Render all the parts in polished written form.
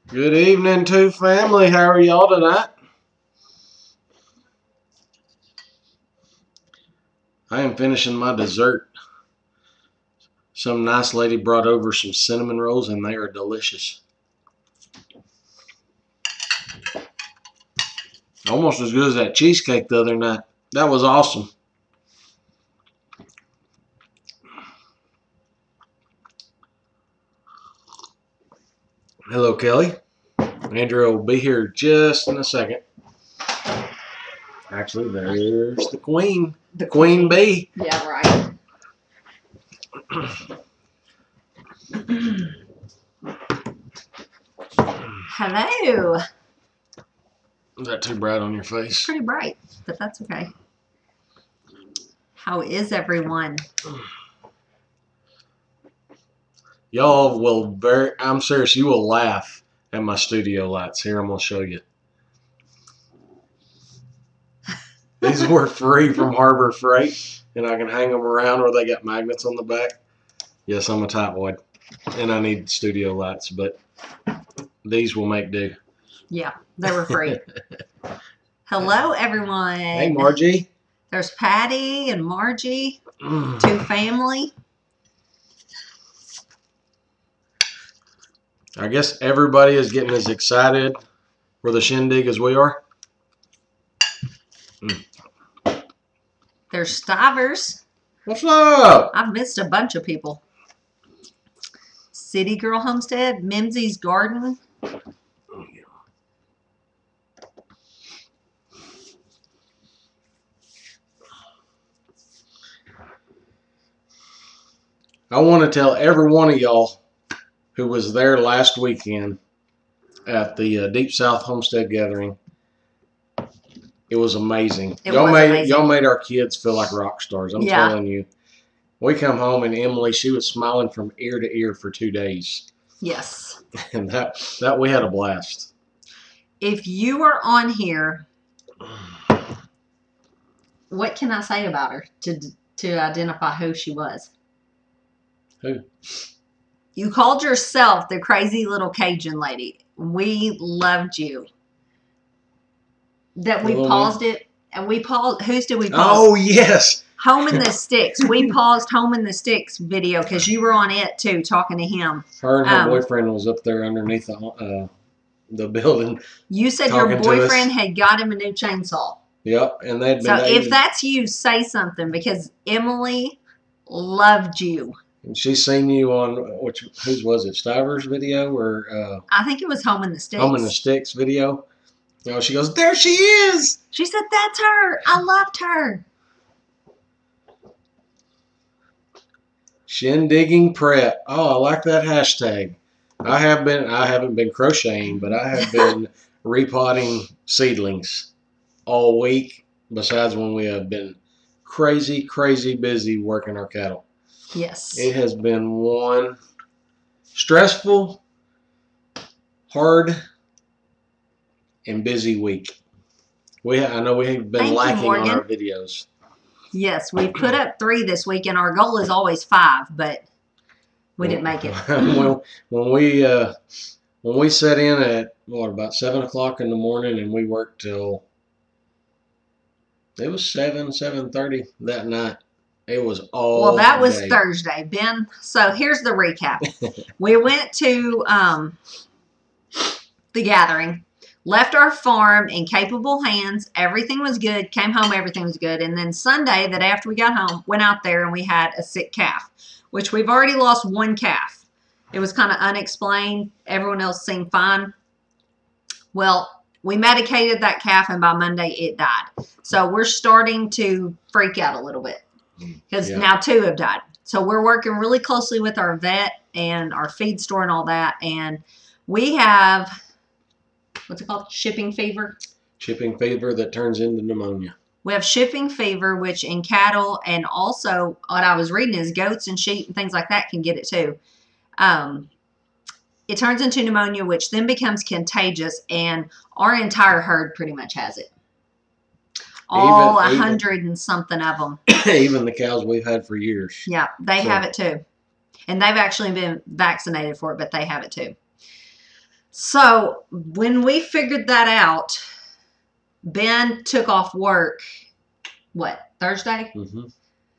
Good evening to family. How are y'all tonight? I am finishing my dessert. Some nice lady brought over some cinnamon rolls and they are delicious. Almost as good as that cheesecake the other night. That was awesome. Hello, Kelly. Andrew will be here just in a second. Actually, there's the queen. The queen bee. Yeah, right. Hello. Is that too bright on your face? Pretty bright, but that's okay. How is everyone? Y'all will I'm serious, you will laugh at my studio lights. Here, I'm going to show you. These were free from Harbor Freight, and I can hang them around where they got magnets on the back. Yes, I'm a tightwad, and I need studio lights, but these will make do. Yeah, they were free. Hello, everyone. Hey, Margie. There's Patty and Margie, two family. I guess everybody is getting as excited for the shindig as we are. There's Stivers. What's up? I've missed a bunch of people. City Girl Homestead, Mimsy's Garden. I want to tell every one of y'all who was there last weekend at the Deep South Homestead Gathering. It was amazing. Y'all made our kids feel like rock stars. I'm telling you. We come home and Emily, she was smiling from ear to ear for 2 days. Yes. And that we had a blast. If you are on here, what can I say about her to identify who she was? Who? You called yourself the crazy little Cajun lady. We loved you. That we paused it, and we paused. Whose did we pause? Oh, yes. Home in the Sticks. We paused Home in the Sticks video because you were on it too, talking to him. Her and her boyfriend was up there underneath the building. You said your boyfriend had got him a new chainsaw. Yep, and they'd been. So if that's you, say something because Emily loved you. And she's seen you on whose was it? Stivers video or? I think it was Home in the Sticks. Home in the Sticks video. You know, she goes, there she is. She said, that's her. I loved her. Shindigging prep. Oh, I like that hashtag. I haven't been crocheting, but I have been repotting seedlings all week, besides when we have been crazy, crazy busy working our cattle. Yes. It has been one stressful, hard, and busy week. I know we have been lacking on our videos. Yes, we put up 3 this week, and our goal is always 5, but we didn't make it. when we set in at about 7 o'clock in the morning, and we worked till it was 7:30 that night. It was all. Well, that was Thursday, Ben. So here's the recap. We went to the gathering. Left our farm in capable hands. Everything was good. Came home, everything was good. And then Sunday, that after we got home, went out there and we had a sick calf, which we've already lost 1 calf. It was kind of unexplained. Everyone else seemed fine. Well, we medicated that calf, and by Monday, it died. So we're starting to freak out a little bit because now 2 have died. So we're working really closely with our vet and our feed store and all that. And we have... what's it called? Shipping fever? Shipping fever that turns into pneumonia. We have shipping fever, which in cattle, and also what I was reading is goats and sheep and things like that can get it too. It turns into pneumonia, which then becomes contagious, and our entire herd pretty much has it. All 100 and something of them. Even the cows we've had for years. Yeah, they have it too. And they've actually been vaccinated for it, but they have it too. So when we figured that out, Ben took off work, what, Thursday? Mm-hmm.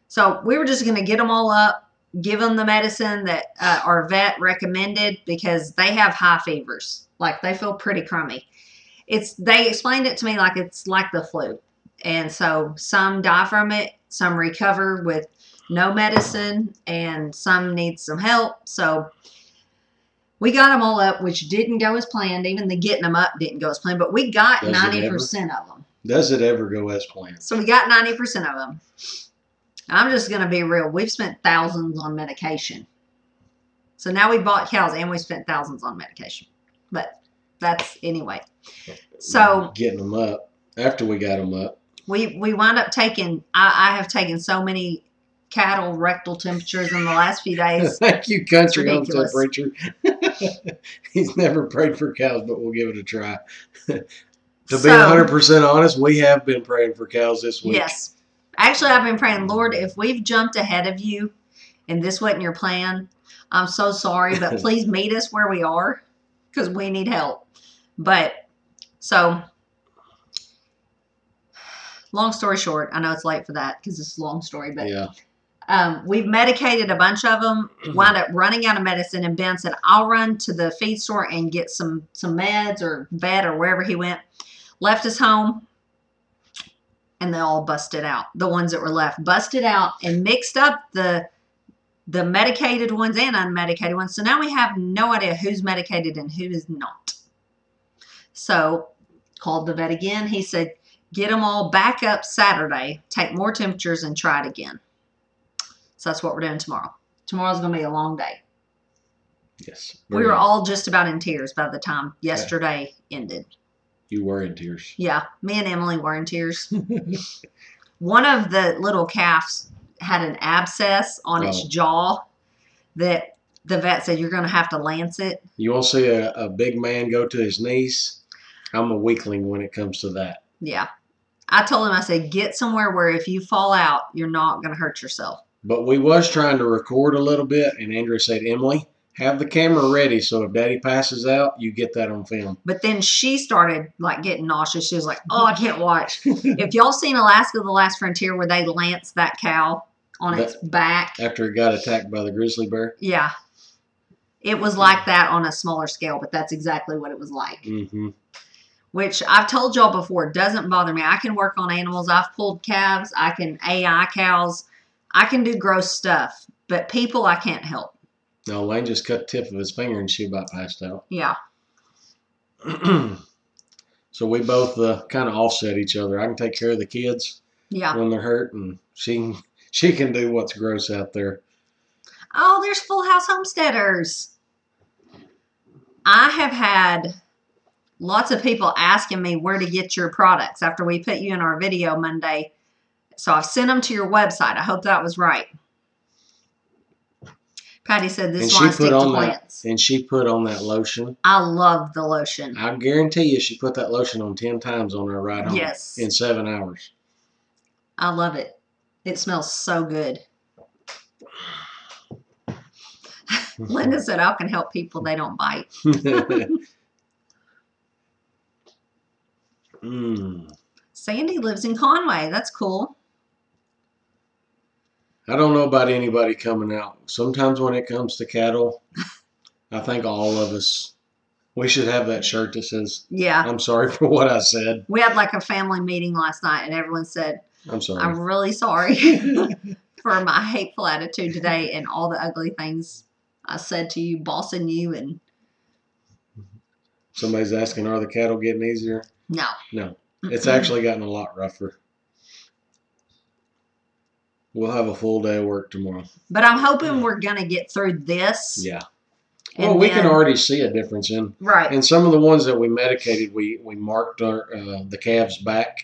So we were just going to get them all up, give them the medicine that our vet recommended because they have high fevers. Like they feel pretty crummy. They explained it to me like it's like the flu. And so some die from it, some recover with no medicine, and some need some help. So we got them all up, which didn't go as planned. Even the getting them up didn't go as planned, but we got 90% of them. Does it ever go as planned? So we got 90% of them. I'm just going to be real. We've spent thousands on medication. So now we bought cows and we spent thousands on medication. But that's anyway. So getting them up after we got them up. We wound up taking, I have taken so many cattle rectal temperatures in the last few days. Thank you, country homestead preacher. He's never prayed for cows, but we'll give it a try. To be 100% honest, we have been praying for cows this week. Yes. Actually, I've been praying, Lord, if we've jumped ahead of you and this wasn't your plan, I'm so sorry, but please meet us where we are because we need help. But so, long story short, I know it's late for that because it's a long story, but yeah. We've medicated a bunch of them, wound up running out of medicine, and Ben said, I'll run to the feed store and get some meds or vet or wherever he went. Left us home, and they all busted out. The ones that were left busted out and mixed up the medicated ones and unmedicated ones. So now we have no idea who's medicated and who is not. So called the vet again. He said, get them all back up Saturday, take more temperatures, and try it again. So that's what we're doing tomorrow. Tomorrow's going to be a long day. Yes. We were all just about in tears by the time yesterday ended. You were in tears. Yeah. Me and Emily were in tears. One of the little calves had an abscess on its jaw that the vet said, you're going to have to lance it. You want to see a big man go to his knees? I'm a weakling when it comes to that. Yeah. I told him, I said, get somewhere where if you fall out, you're not going to hurt yourself. But we was trying to record a little bit, and Andrea said, Emily, have the camera ready so if Daddy passes out, you get that on film. But then she started like getting nauseous. She was like, oh, I can't watch. If y'all seen Alaska the Last Frontier where they lanced that cow on its back. After it got attacked by the grizzly bear? Yeah. It was like that on a smaller scale, but that's exactly what it was like. Mm-hmm. Which I've told y'all before, doesn't bother me. I can work on animals. I've pulled calves. I can AI cows. I can do gross stuff. But people, I can't help. No, Lane just cut the tip of his finger and she about passed out. Yeah. So we both kind of offset each other. I can take care of the kids when they're hurt, and she can do what's gross out there. Oh, there's Full House Homesteaders. I have had lots of people asking me where to get your products after we put you in our video Monday. So I've sent them to your website. I hope that was right. Patty said this one stick to plants. And she put on that lotion. I love the lotion. I guarantee you she put that lotion on 10 times on her ride home. Yes. In 7 hours. I love it. It smells so good. Linda said, I can help people. They don't bite. Sandy lives in Conway. That's cool. I don't know about anybody coming out. Sometimes when it comes to cattle, I think all of us, we should have that shirt that says, I'm sorry for what I said. We had like a family meeting last night and everyone said, I'm sorry. I'm really sorry for my hateful attitude today and all the ugly things I said to you, bossing you. And somebody's asking, are the cattle getting easier? No. No. It's actually gotten a lot rougher. We'll have a full day of work tomorrow. But I'm hoping we're going to get through this. Yeah. Well, we can already see a difference in. Right. And some of the ones that we medicated, we marked the calves back.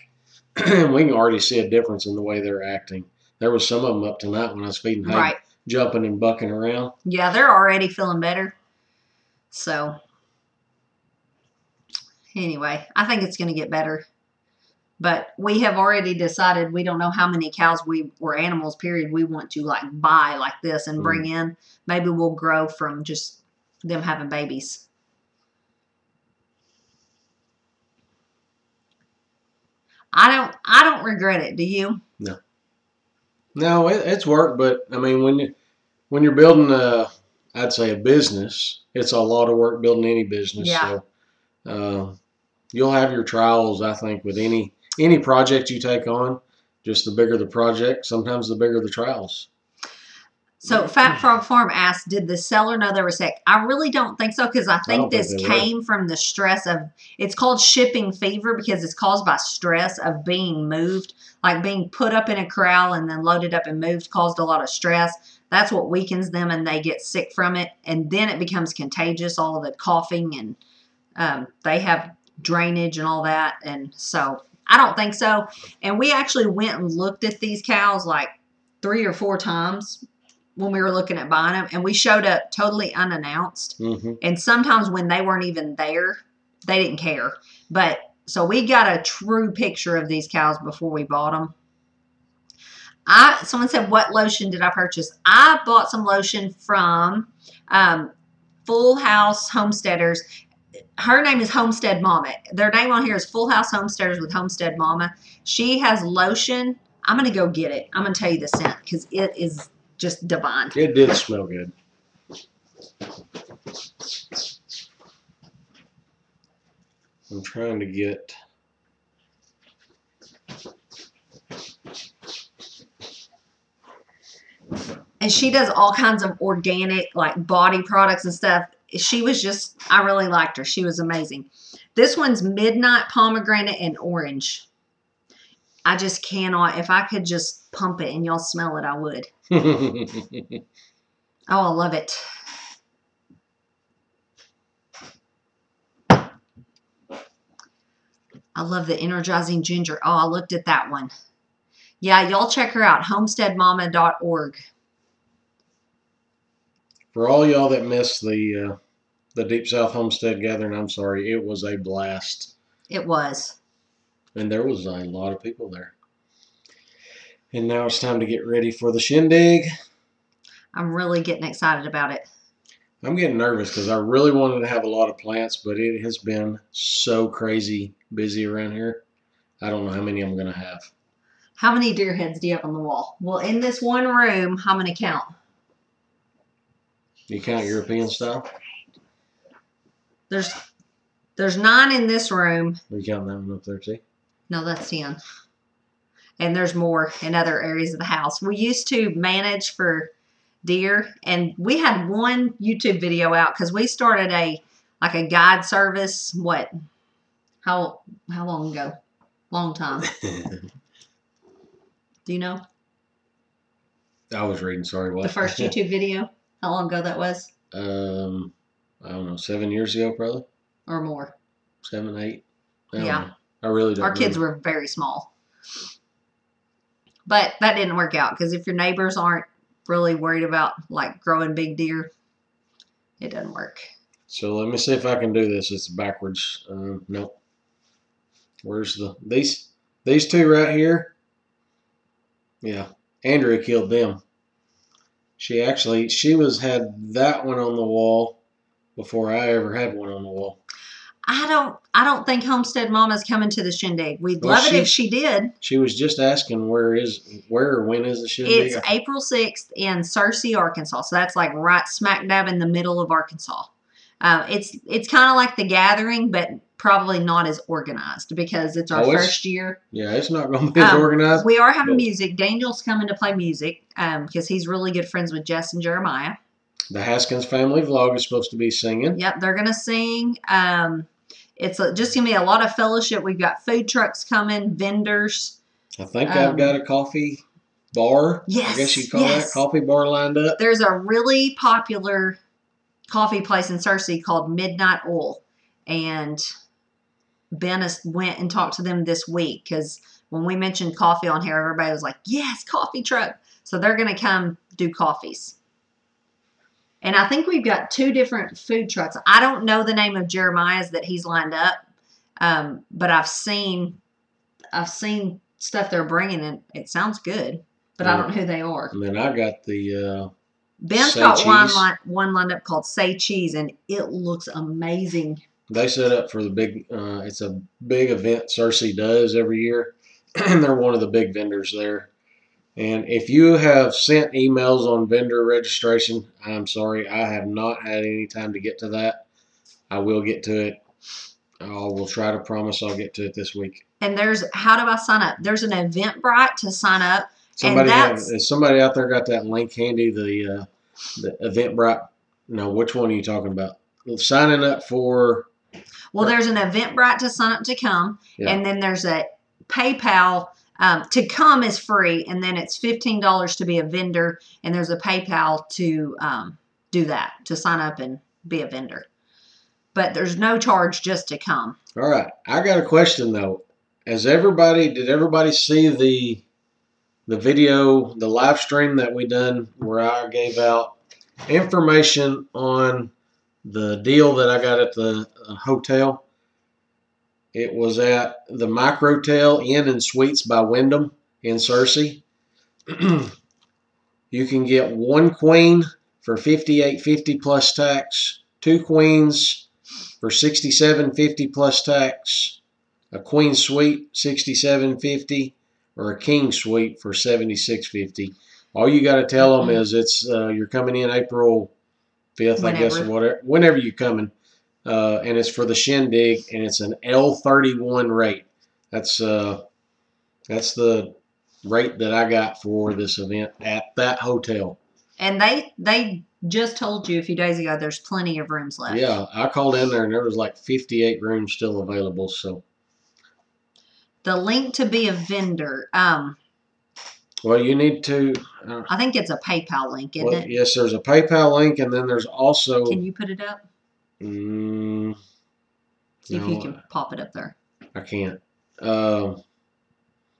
And we can already see a difference in the way they're acting. There was some of them up tonight when I was feeding hay, jumping and bucking around. Yeah, they're already feeling better. So, anyway, I think it's going to get better. But we have already decided we don't know how many cows or animals, period, we want to like buy like this and bring in. Maybe we'll grow from just them having babies. I don't regret it. Do you? No. No, it's work, but I mean when you're building I'd say a business, it's a lot of work building any business. Yeah. So you'll have your trials, I think, with any project you take on. Just the bigger the project, sometimes the bigger the trials. So Fat Frog Farm asked, did the seller know they were sick? I really don't think so, because I think this came from the stress of, it's called shipping fever because it's caused by stress of being moved, like being put up in a corral and then loaded up and moved caused a lot of stress. That's what weakens them and they get sick from it. And then it becomes contagious, all of the coughing, and they have drainage and all that. And so I don't think so. And we actually went and looked at these cows like 3 or 4 times when we were looking at buying them, and we showed up totally unannounced. And sometimes when they weren't even there, they didn't care. But so we got a true picture of these cows before we bought them. Someone said, what lotion did I purchase? I bought some lotion from Full House Homesteaders. Her name is Homestead Mama. Their name on here is Full House Homesteaders with Homestead Mama. She has lotion. I'm going to go get it. I'm going to tell you the scent because it is just divine. It did smell good. I'm trying to get... And she does all kinds of organic, like body products and stuff. She was just, I really liked her. She was amazing. This one's Midnight Pomegranate and Orange. I just cannot. If I could just pump it and y'all smell it, I would. Oh, I love it. I love the Energizing Ginger. Oh, I looked at that one. Yeah, y'all check her out. Homesteadmama.org. For all y'all that missed the Deep South Homestead Gathering, I'm sorry. It was a blast. It was. And there was a lot of people there. And now it's time to get ready for the shindig. I'm really getting excited about it. I'm getting nervous because I really wanted to have a lot of plants, but it has been so crazy busy around here. I don't know how many I'm going to have. How many deer heads do you have on the wall? Well, in this one room, I'm going to count. You count European style? There's 9 in this room. Are you counting that one up there too? No, that's 10. And there's more in other areas of the house. We used to manage for deer, and we had one YouTube video out because we started a guide service. What? How long ago? Long time. Do you know? I was reading. Sorry, what? The first YouTube video. How long ago that was? I don't know. 7 years ago, probably. Or more. 7, 8. Yeah. I really don't. Our kids were very small. But that didn't work out because if your neighbors aren't really worried about like growing big deer, it doesn't work. So let me see if I can do this. It's backwards. Nope. Where's these two right here? Yeah, Andrea killed them. She had that one on the wall before I ever had one on the wall. I don't think Homestead Mama's coming to the shindig. We'd love it if she did. She was just asking when is the shindig? It's April 6th in Searcy, Arkansas. So that's like right smack dab in the middle of Arkansas. It's kind of like the gathering, but probably not as organized because it's our first year. Yeah, it's not going to be as organized. We are having music. Daniel's coming to play music because he's really good friends with Jess and Jeremiah. The Haskins family vlog is supposed to be singing. Yep, they're going to sing. It's just going to be a lot of fellowship. We've got food trucks coming, vendors. I think I've got a coffee bar. Yes. I guess you'd call that coffee bar lined up. There's a really popular coffee place in Searcy called Midnight Oil. And Ben went and talked to them this week because when we mentioned coffee on here, everybody was like, yes, coffee truck. So they're going to come do coffees. And I think we've got 2 different food trucks. I don't know the name of Jeremiah's that he's lined up, but I've seen I've seen stuff they're bringing, and it sounds good, but I don't know who they are. And then I got the Ben's Say got Cheese. one lined up called Say Cheese, and it looks amazing. They set up for the big. It's a big event Cersei does every year, and they're one of the big vendors there. And if you have sent emails on vendor registration, I'm sorry, I have not had any time to get to that. I will get to it. I will try to promise I'll get to it this week. And how do I sign up? There's an Eventbrite to sign up. Has somebody out there got that link handy? The Eventbrite. No, which one are you talking about? Signing up for. Well, there's an Eventbrite to sign up to come, and then there's a PayPal. To come is free, and then it's $15 to be a vendor, and there's a PayPal to do that, to sign up and be a vendor. But there's no charge just to come. All right. I got a question, though. Did everybody see the video, the live stream that we done where I gave out information on the deal that I got at the hotel? It was at the Microtel Inn and Suites by Wyndham in Cersei. You can get one queen for $58.50 plus tax, two queens for $67.50 plus tax, a queen suite $67.50, or a king suite for $76.50. All you got to tell them is you're coming in April 5th, I guess, or whatever, whenever you're coming. And it's for the Shindig, and it's an L31 rate. That's the rate that I got for this event at that hotel. And they just told you a few days ago there's plenty of rooms left. Yeah, I called in there, and there was like 58 rooms still available. So the link to be a vendor. Well, you need to. I think it's a PayPal link, isn't it? Yes, there's a PayPal link, and then there's also. Can you put it up? See if you can pop it up there. I can't.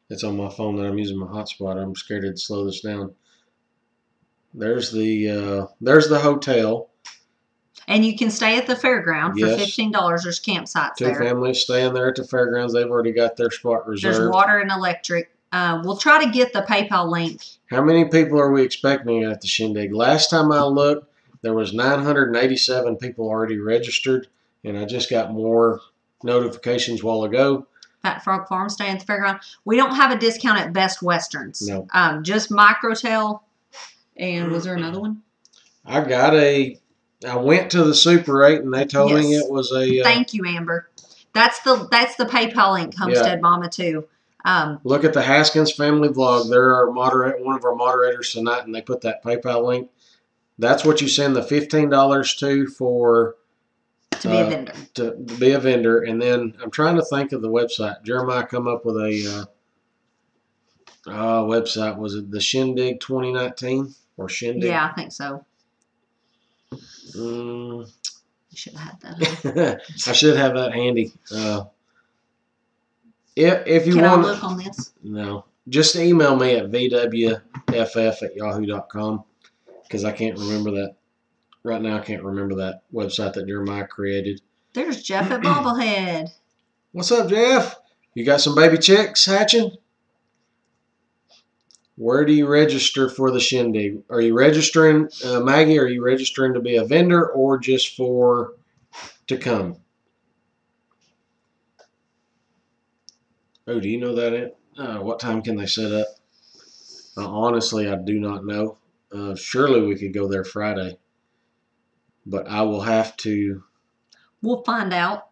It's on my phone that I'm using my hotspot. I'm scared to slow this down. There's the hotel. And you can stay at the fairground for $15. There's campsites there. Two families staying there at the fairgrounds. They've already got their spot reserved. There's water and electric. We'll try to get the PayPal link. How many people are we expecting at the Shindig? Last time I looked, there was 987 people already registered, and I just got more notifications a while ago. Fat Frog Farm staying at the fairground. We don't have a discount at Best Westerns. No. Just Microtel. And was there another one? I went to the Super 8, and they told me it was a. Thank you, Amber. That's the PayPal link, Homestead Mama too. Look at the Haskins family vlog. They're one of our moderators tonight, and they put that PayPal link. That's what you send the $15 to be a vendor. To be a vendor, and then I'm trying to think of the website. Jeremiah come up with a website. Was it the Shindig 2019 or Shindig? Yeah, I think so. You should have had that. I should have that handy. If you want, can I look on this? No, just email me at vwff@yahoo.com. Because I can't remember that. Right now, I can't remember that website that Jeremiah created. There's Jeff at Bobblehead. What's up, Jeff? You got some baby chicks hatching? Where do you register for the Shindig? Are you registering, Maggie, are you registering to be a vendor or just to come? Oh, do you know that? What time can they set up? Honestly, I do not know. Surely we could go there Friday, but I will have to. We'll find out.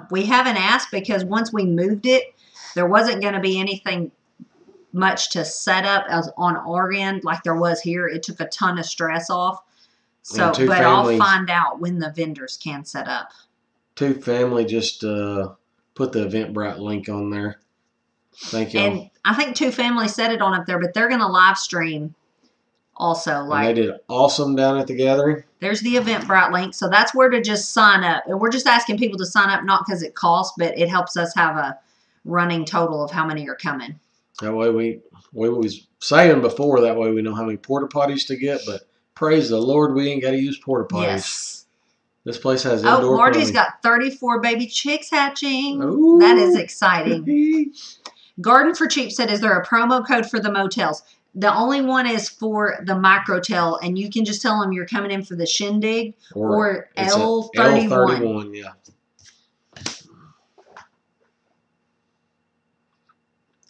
We haven't asked because once we moved it, there wasn't going to be anything much to set up as on our end like there was here. It took a ton of stress off. So, but I'll find out when the vendors can set up. Two family just put the Eventbrite link on there. Thank you. And I think Two Family set it on up there, but they're going to live stream also. And they did awesome down at the gathering. There's the Eventbrite link. So that's where to just sign up. And we're just asking people to sign up, not because it costs, but it helps us have a running total of how many are coming. That way we was saying before, that way we know how many porta potties to get, but praise the Lord, we ain't got to use porta potties. Yes. This place has Oh, indoor Margie's plumbing. got 34 baby chicks hatching. Ooh. That is exciting. Garden for Cheap said, is there a promo code for the motels? The only one is for the Microtel, and you can just tell them you're coming in for the Shindig or it's a L31. L31, yeah.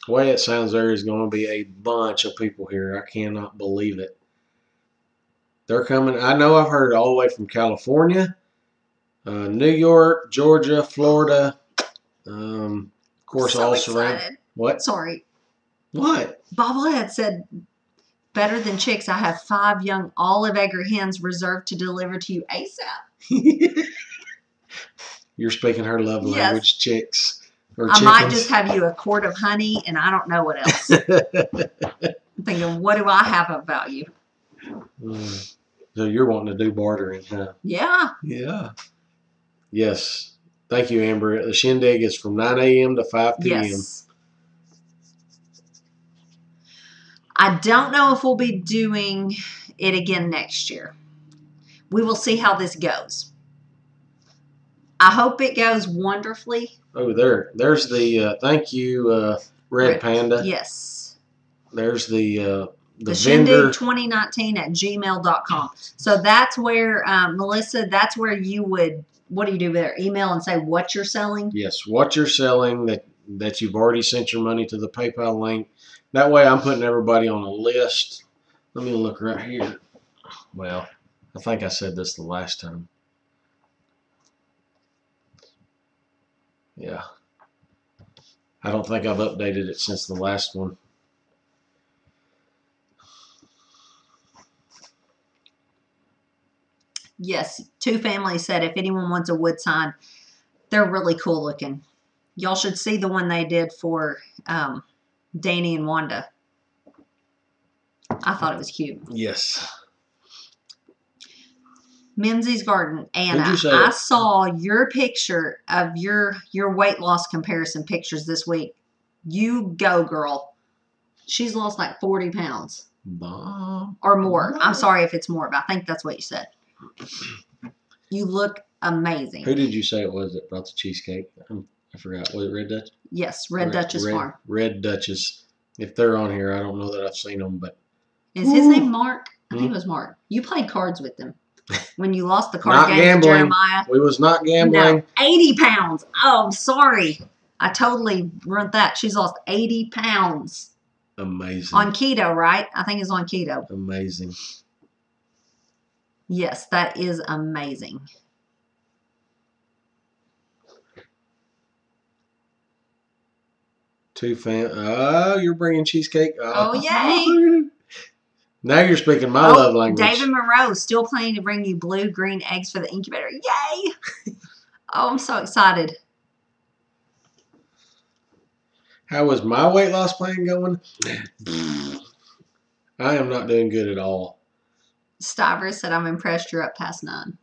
The way it sounds, there is going to be a bunch of people here. I cannot believe it. They're coming. I know I've heard all the way from California, New York, Georgia, Florida. Of course, So all excited. surrounded. What? Sorry. What? Bobblehead said, better than chicks, I have 5 young olive egger hens reserved to deliver to you ASAP. You're speaking her love Yes. language, chicks. Or I might just have you a quart of honey, and I don't know what else. I'm thinking, what do I have of value? So you're wanting to do bartering, huh? Yeah. Yeah. Yes. Thank you, Amber. The Shindig is from 9 a.m. to 5 p.m. Yes. I don't know if we'll be doing it again next year. We will see how this goes. I hope it goes wonderfully. Oh, there's the thank you, Red Panda. Yes. There's the Shindig 2019 at gmail.com. So that's where, Melissa, that's where you would, what do you do there? Email and say what you're selling? Yes, what you're selling, that you've already sent your money to the PayPal link. That way I'm putting everybody on a list. Let me look right here. Well, I think I said this the last time. Yeah. I don't think I've updated it since the last one. Yes, Two Families said if anyone wants a wood sign, they're really cool looking. Y'all should see the one they did for Danny and Wanda. I thought it was cute. Yes. Mimsy's Garden. Anna, Who'd you say? I saw your picture of your weight loss comparison pictures this week. You go, girl. She's lost like 40 pounds. Bomb. Or more. I'm sorry if it's more, but I think that's what you said. You look amazing. Who did you say it was that brought the cheesecake? I forgot. Was it Red Dutch? Yes, Red Duchess Farm. Red Duchess. If they're on here, I don't know that I've seen them, but. Is his name Mark? I think it was Mark. You played cards with him when you lost the card Not game gambling. to Jeremiah. We was not gambling. No, 80 pounds. Oh, I'm sorry. I totally ruined that. She's lost 80 pounds. Amazing. On keto, right? I think it's on keto. Amazing. Yes, that is amazing. Oh, you're bringing cheesecake. Oh, yay. Now you're speaking my love language. David Monroe still planning to bring you blue green eggs for the incubator. Yay. Oh, I'm so excited. How was my weight loss plan going? I am not doing good at all. Stiver said, I'm impressed you're up past 9.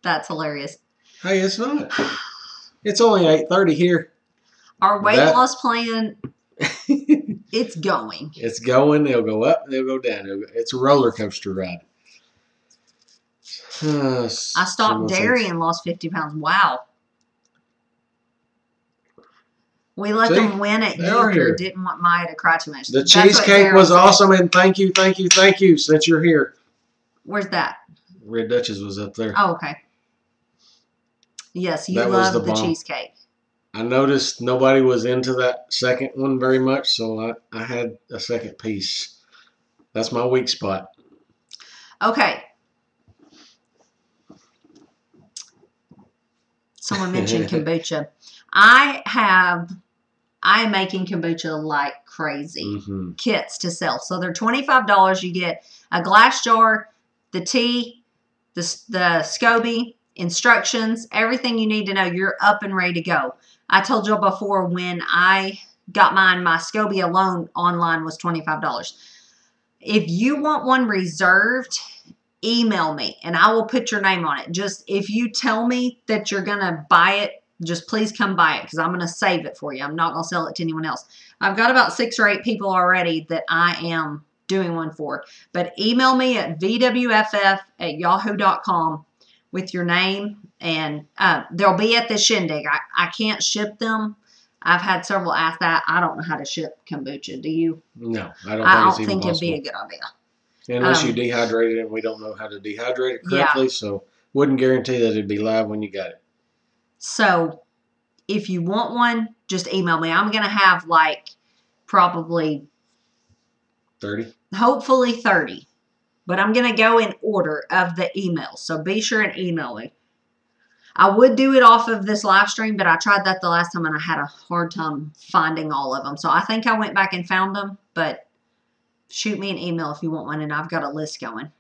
That's hilarious. Hey, it's not. It's only 8:30 here. Our weight loss plan, it's going. It's going. They'll go up. They'll go down. It's a roller coaster ride. I stopped dairy and lost 50 pounds. Wow. We let them win at Euchre. Didn't want Maya to cry too much. The cheesecake was awesome, and thank you, thank you, thank you, since you're here. Where's that? Red Duchess was up there. Oh, okay. Yes, you love the cheesecake. I noticed nobody was into that second one very much, so I had a second piece. That's my weak spot. Okay. Someone mentioned kombucha. I am making kombucha like crazy. Kits to sell. So they're $25. You get a glass jar, the tea, the SCOBY, instructions, everything you need to know. You're up and ready to go. I told you before when I got mine, my SCOBY alone online was $25. If you want one reserved, email me and I will put your name on it. Just if you tell me that you're going to buy it, just please come buy it because I'm going to save it for you. I'm not going to sell it to anyone else. I've got about 6 or 8 people already that I am doing one for. But email me at vwff@yahoo.com with your name, and they'll be at the shindig. I can't ship them. I've had several ask that. I don't know how to ship kombucha. Do you? No, I don't think think it'd be a good idea. Unless you dehydrate it, and we don't know how to dehydrate it correctly, so wouldn't guarantee that it'd be live when you got it. So if you want one, just email me. I'm going to have like probably 30. Hopefully 30. But I'm going to go in order of the emails. So be sure and email me. I would do it off of this live stream, but I tried that the last time and I had a hard time finding all of them. So I think I went back and found them, but shoot me an email if you want one, and I've got a list going.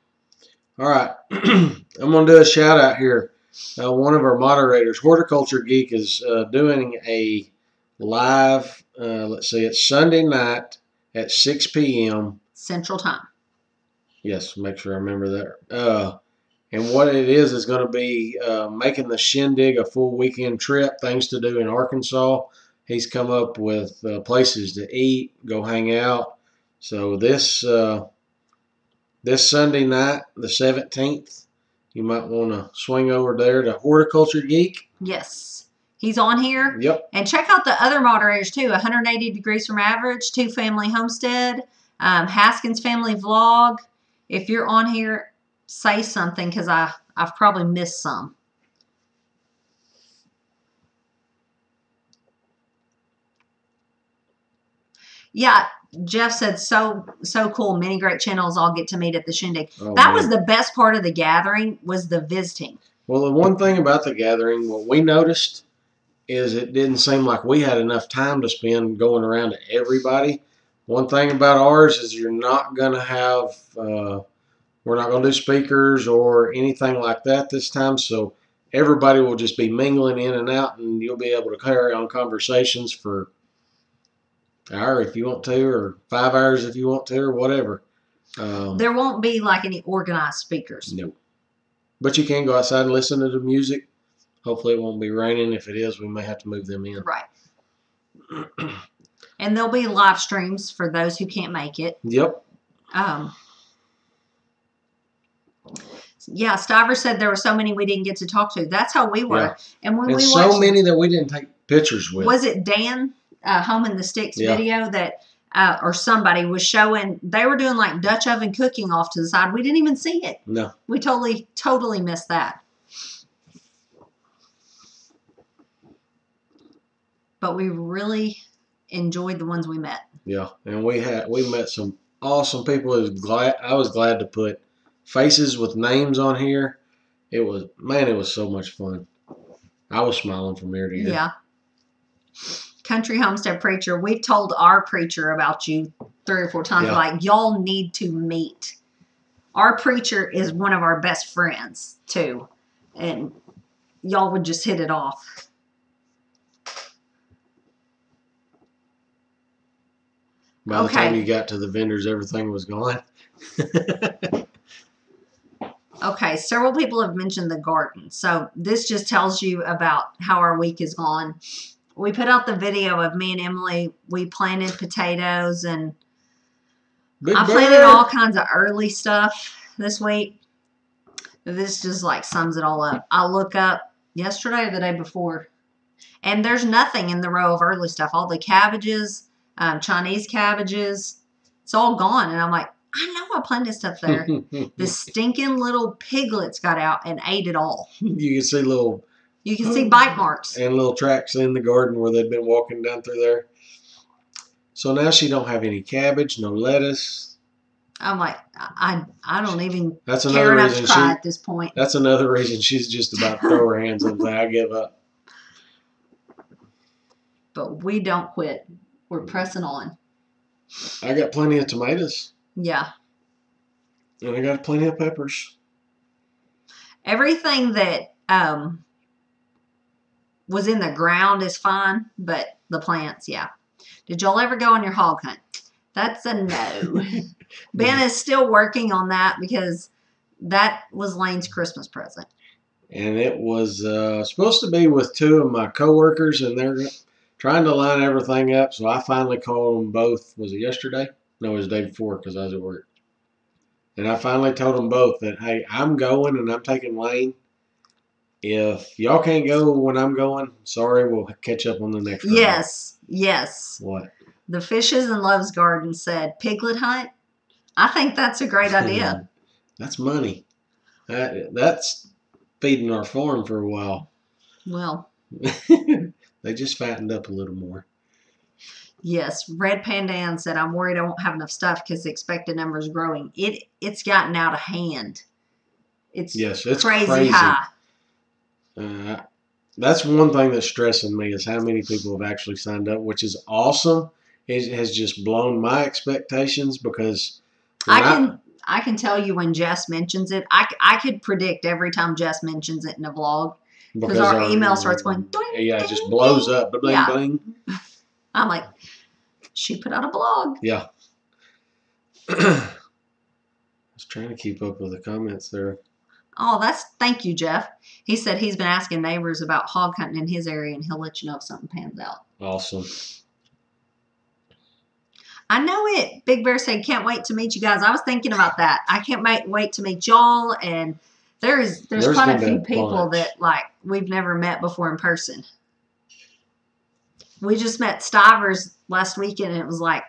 All right. I'm going to do a shout out here. One of our moderators, Horticulture Geek, is doing a live, let's see, it's Sunday night at 6 p.m. Central Time. Yes, make sure I remember that. And what it is going to be making the Shindig a full weekend trip, things to do in Arkansas. He's come up with places to eat, go hang out. So this Sunday night, the 17th, you might want to swing over there to Horticulture Geek. Yes. He's on here. Yep. And check out the other moderators too. 180 Degrees from Average, Two Family Homestead, Haskins Family Vlog. If you're on here, say something, because I've probably missed some. Yeah, Jeff said, so cool. Many great channels all get to meet at the Shindig. That was the best part of the gathering, was the visiting. Well, the one thing about the gathering, what we noticed is it didn't seem like we had enough time to spend going around to everybody. One thing about ours is you're not going to have, we're not going to do speakers or anything like that this time. So everybody will just be mingling in and out, and you'll be able to carry on conversations for an hour if you want to, or 5 hours if you want to, or whatever. There won't be like any organized speakers. No. But you can go outside and listen to the music. Hopefully it won't be raining. If it is, we may have to move them in. Right. And there'll be live streams for those who can't make it. Yep. Yeah, Stiver said there were so many we didn't get to talk to. That's how we were. Yeah. And when and we so watched, many that we didn't take pictures with. Was it Dan, Home in the Sticks video that, or somebody was showing, they were doing like Dutch oven cooking off to the side. We didn't even see it. No. We totally missed that. But we really enjoyed the ones we met. Yeah, and we met some awesome people. I was glad to put faces with names on here. It was so much fun. I was smiling from ear to ear. Yeah. Country Homestead Preacher, we've told our preacher about you 3 or 4 times. Yeah. Like, y'all need to meet. Our preacher is one of our best friends too, and y'all would just hit it off. By the time you got to the vendors, everything was gone. Okay, several people have mentioned the garden. So this just tells you about how our week is gone. We put out the video of me and Emily. We planted potatoes, and I planted all kinds of early stuff this week. This just like sums it all up. I look up yesterday or the day before, and there's nothing in the row of early stuff. All the cabbages, Chinese cabbages, it's all gone. And I'm like, I know I planted stuff there. The stinking little piglets got out and ate it all. You can see bite marks. And little tracks in the garden where they've been walking down through there. So now she don't have any cabbage, no lettuce. I'm like, I don't even that's care another enough reason to try at this point. That's another reason she's just about to throw her hands up and say, I give up. But we don't quit. We're pressing on. I got plenty of tomatoes. Yeah. And I got plenty of peppers. Everything that was in the ground is fine, but the plants, yeah. Did y'all ever go on your hog hunt? That's a no. Ben is still working on that because that was Lane's Christmas present. And it was supposed to be with 2 of my coworkers, and they're trying to line everything up. So I finally called them both. Was it yesterday? No, it was the day before because I was at work. And I finally told them both that, hey, I'm going and I'm taking Lane. If y'all can't go when I'm going, sorry, we'll catch up on the next round. Yes, yes. What? The Fishes in Love's Garden said piglet hunt. I think that's a great idea. That's money. That's feeding our farm for a while. Well, they just fattened up a little more. Yes, Red Pandan said, I'm worried I won't have enough stuff because the expected number is growing. It's gotten out of hand. It's crazy high. That's one thing that's stressing me is how many people have actually signed up, which is awesome. It has just blown my expectations because I can tell you when Jess mentions it. I could predict every time Jess mentions it in a vlog because our email starts going. Doing, yeah, it just blows up. Bling, yeah. bling. I'm like, she put out a blog. Yeah. I was trying to keep up with the comments there. Oh, thank you, Jeff. He said he's been asking neighbors about hog hunting in his area, and he'll let you know if something pans out. Awesome. I know it. Big Bear said, can't wait to meet you guys. I was thinking about that. I can't wait to meet y'all, and there's quite a few people that we've never met before in person. We just met Stivers last weekend, and it was like,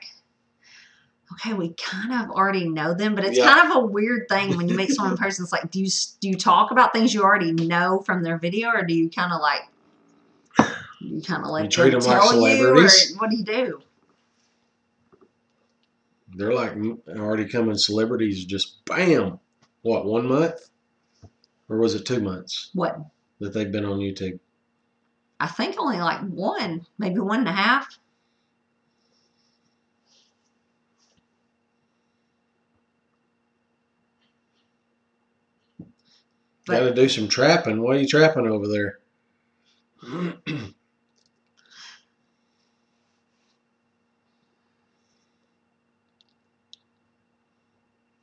okay, we kind of already know them, but it's kind of a weird thing when you meet someone in person. It's like, do you talk about things you already know from their video, or do you kind of let them tell you, or what do you do? They're like already coming celebrities, just bam. What, 1 month? Or was it 2 months? What? That they've been on YouTube? I think only like 1, maybe 1.5. Got to do some trapping. What are you trapping over there?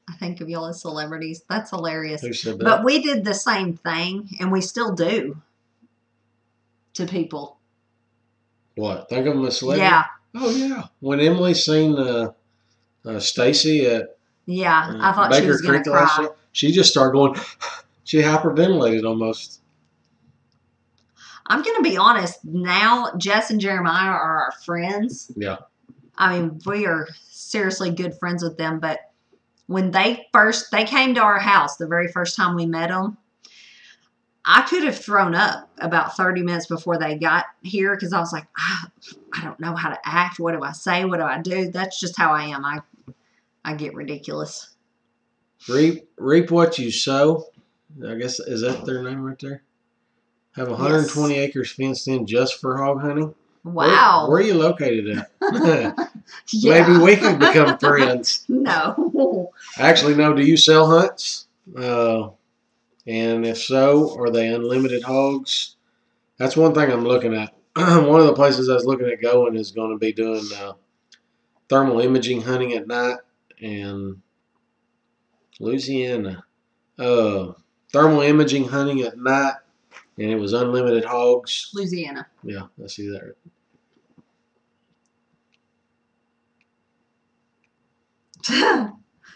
I think of y'all as celebrities. That's hilarious. Who said that? But we did the same thing, and we still do to people. What? Think of them as celebrities? Yeah. Oh, yeah. When Emily seen Stacy at I thought Baker she was going to cry. She just started going, she hyperventilated almost. I'm going to be honest. Now, Jess and Jeremiah are our friends. Yeah. I mean, we are seriously good friends with them, but when they came to our house the very first time we met them, I could have thrown up about 30 minutes before they got here because I was like, I don't know how to act. What do I say? What do I do? That's just how I am. I get ridiculous. Reap what you sow. I guess, is that their name right there? Have 120 acres fenced in just for hog hunting. Wow. Where are you located at? Maybe we could become friends. No. Actually, no. Do you sell hunts? And if so, are they unlimited hogs? That's one thing I'm looking at. One of the places I was looking at going is going to be doing thermal imaging hunting at night in Louisiana. Thermal imaging hunting at night, and it was unlimited hogs. Louisiana. Yeah, I see that.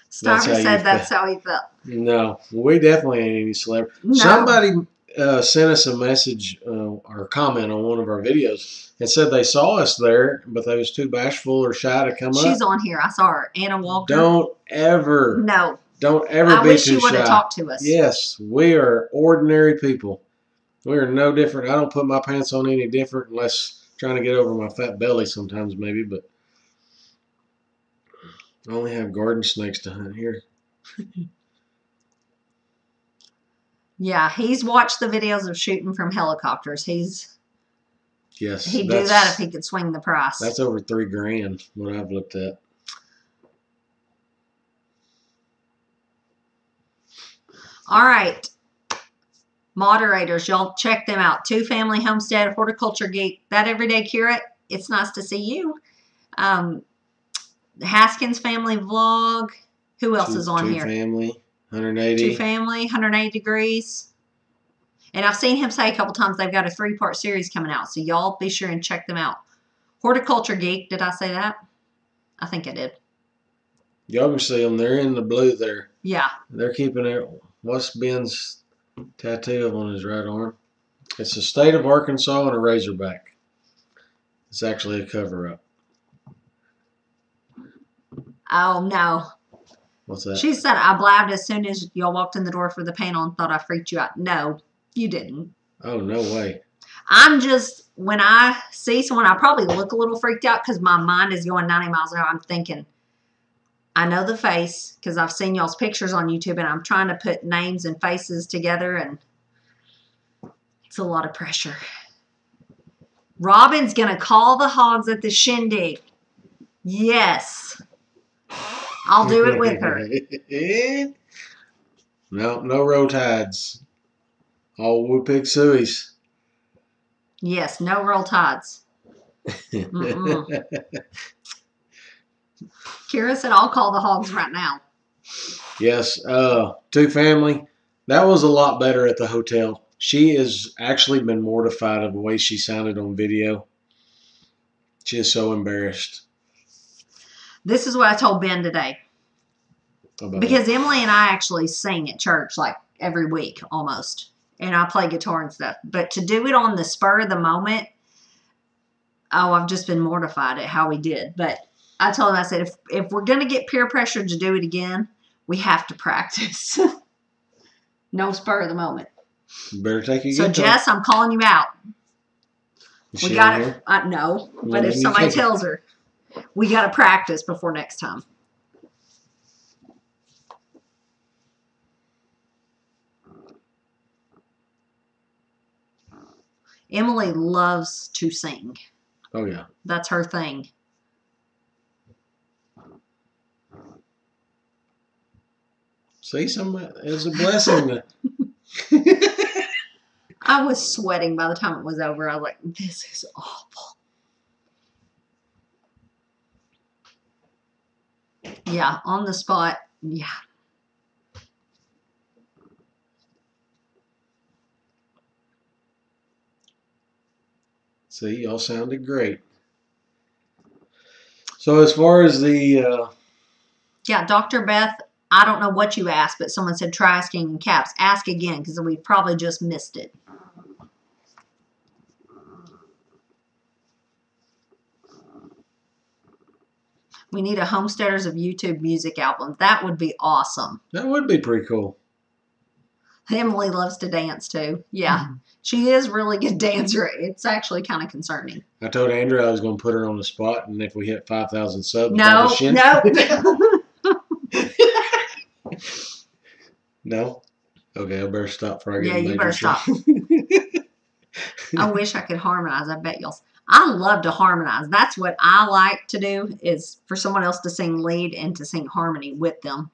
Stiver said that's how he felt. No, we definitely ain't any celebrity. No. Somebody sent us a message or comment on one of our videos and said they saw us there, but they was too bashful or shy to come up. She's on here. I saw her. Anna Walker. Don't ever be too shy. I wish you would have talked to us. Yes, we are ordinary people. We are no different. I don't put my pants on any different unless trying to get over my fat belly sometimes maybe, but I only have garden snakes to hunt here. Yeah, he's watched the videos of shooting from helicopters. He'd do that if he could swing the price. That's over $3,000 what I've looked at. All right. Moderators, y'all check them out. Two Family Homestead, Horticulture Geek, That Everyday Curate. It's nice to see you. The Haskins Family Vlog. Who else is on here? Two Family, 180. Two Family, 180 Degrees. And I've seen him say a couple times they've got a 3-part series coming out. So y'all be sure and check them out. Horticulture Geek. Did I say that? I think I did. Y'all can see them. They're in the blue there. Yeah. They're keeping it. What's Ben's tattoo on his right arm? It's the state of Arkansas and a Razorback. It's actually a cover-up. Oh, no. What's that? She said I blabbed as soon as y'all walked in the door for the panel and thought I freaked you out. No, you didn't. Oh, no way. I'm just, when I see someone, I probably look a little freaked out because my mind is going 90 miles an hour. I'm thinking, I know the face because I've seen y'all's pictures on YouTube, and I'm trying to put names and faces together, and it's a lot of pressure. Robin's going to call the hogs at the shindig. Yes. I'll do it with her. No roll tides. All Woo Pig Sueys. Yes, no roll tides. Kira said, I'll call the hogs right now. Yes, Two Family. That was a lot better at the hotel. She has actually been mortified of the way she sounded on video. She is so embarrassed. This is what I told Ben today. Because Emily and I actually sing at church like every week almost. And I play guitar and stuff. But to do it on the spur of the moment, oh, I've just been mortified at how we did. But I told him, I said, if we're going to get peer pressure to do it again, we have to practice. No spur of the moment. You better take your So, guitar. Jess, I'm calling you out. Is We she got on it. here? No, Well, but if then you somebody take it. tells her, we got to practice before next time. Emily loves to sing. Oh, yeah. That's her thing. See, it's a blessing. I was sweating by the time it was over. I was like, this is awful. Yeah, on the spot. Yeah. See, y'all sounded great. So as far as the... Yeah, Dr. Beth, I don't know what you asked, but someone said try asking in caps. Ask again because we probably just missed it. We need a Homesteaders of YouTube music album. That would be awesome. That would be pretty cool. Emily loves to dance too. Yeah, she is a really good dancer. It's actually kind of concerning. I told Andrew I was going to put her on the spot, and if we hit 5,000 subs, No, No? Okay, I better stop before I get Yeah, you major better trouble. stop. I wish I could harmonize. I bet y'all. I love to harmonize. That's what I like to do, is for someone else to sing lead and to sing harmony with them.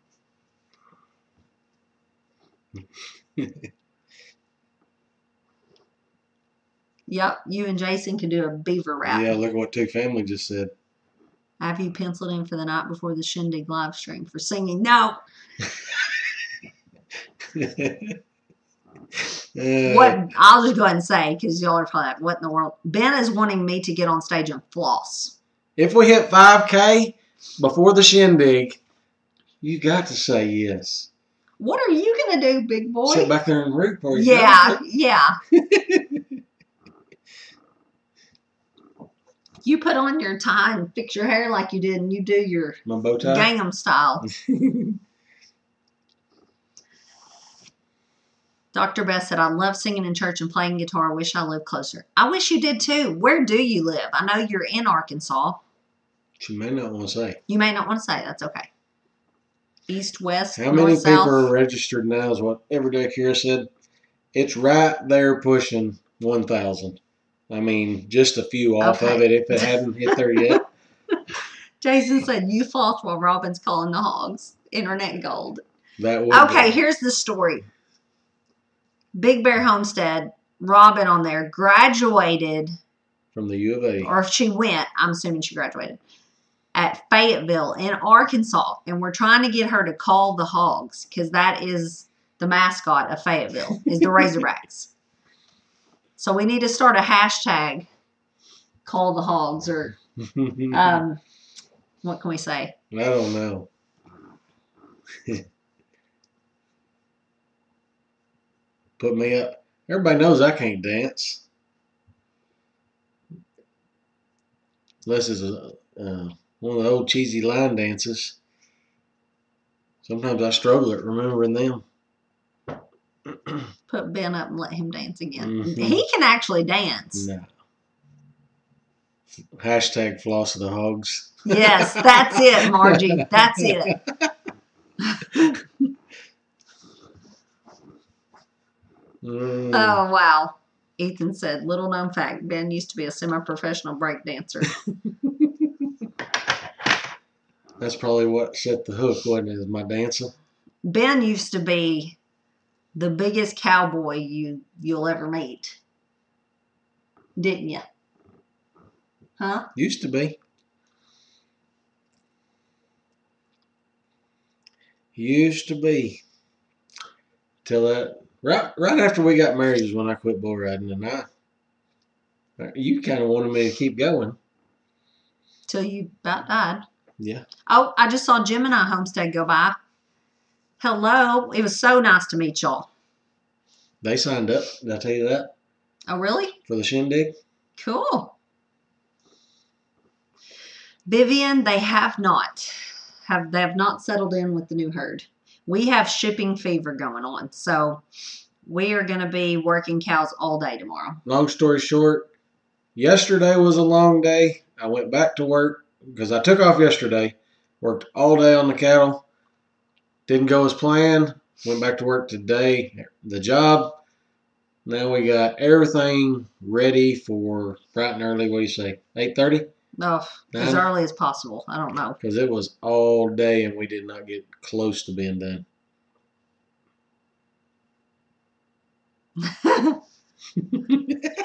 Yep, you and Jason can do a beaver rap. Yeah, look at what Two Family just said. Have you penciled in for the night before the Shindig live stream for singing? No. What? I'll just go ahead and say, because y'all are probably like, what in the world? Ben is wanting me to get on stage and floss. If we hit 5K before the Shindig, you got to say yes. What are you going to do, big boy? Sit back there and root for you. Yeah, yeah. You put on your tie and fix your hair like you did, and you do your My bow tie. Gangnam style. Dr. Beth said, I love singing in church and playing guitar. I wish I lived closer. I wish you did too. Where do you live? I know you're in Arkansas. You may not want to say. You may not want to say. That's okay. East, west, How north, many people south. are registered now is what Everyday Kira said. It's right there pushing 1,000. I mean, just a few off Okay. of it if it hadn't hit there yet. Jason said, you floss while Robin's calling the hogs. Internet gold. That would Okay, be. here's the story. Big Bear Homestead, Robin on there, graduated, From the U of A. or if she went, I'm assuming she graduated, at Fayetteville in Arkansas. And we're trying to get her to call the hogs, because that is the mascot of Fayetteville, is the Razorbacks. So we need to start a hashtag, call the hogs, or what can we say? I don't know. Put me up. Everybody knows I can't dance. Unless it's one of the old cheesy line dances. Sometimes I struggle at remembering them. Put Ben up and let him dance again. Mhm. He can actually dance. No. Hashtag floss of the hogs. Yes, that's it, Margie. That's it. Oh, wow. Ethan said, little known fact, Ben used to be a semi-professional break dancer. That's probably what set the hook, wasn't it? Is my dancing. Ben used to be the biggest cowboy you'll ever meet. Didn't you? Huh? Used to be. Used to be. Till that right after we got married is when I quit bull riding, and you kind of wanted me to keep going. Till you about died. Yeah. Oh, I just saw Gemini Homestead go by. Hello. It was so nice to meet y'all. They signed up. Did I tell you that? Oh, really? For the shindig? Cool. Vivian, they have not settled in with the new herd. We have shipping fever going on, so we are going to be working cows all day tomorrow. Long story short, yesterday was a long day. I went back to work because I took off yesterday, worked all day on the cattle, didn't go as planned, went back to work today, the job. Now we got everything ready for bright and early. What do you say, 8:30? Oh, as early as possible. I don't know. Because it was all day and we did not get close to being done.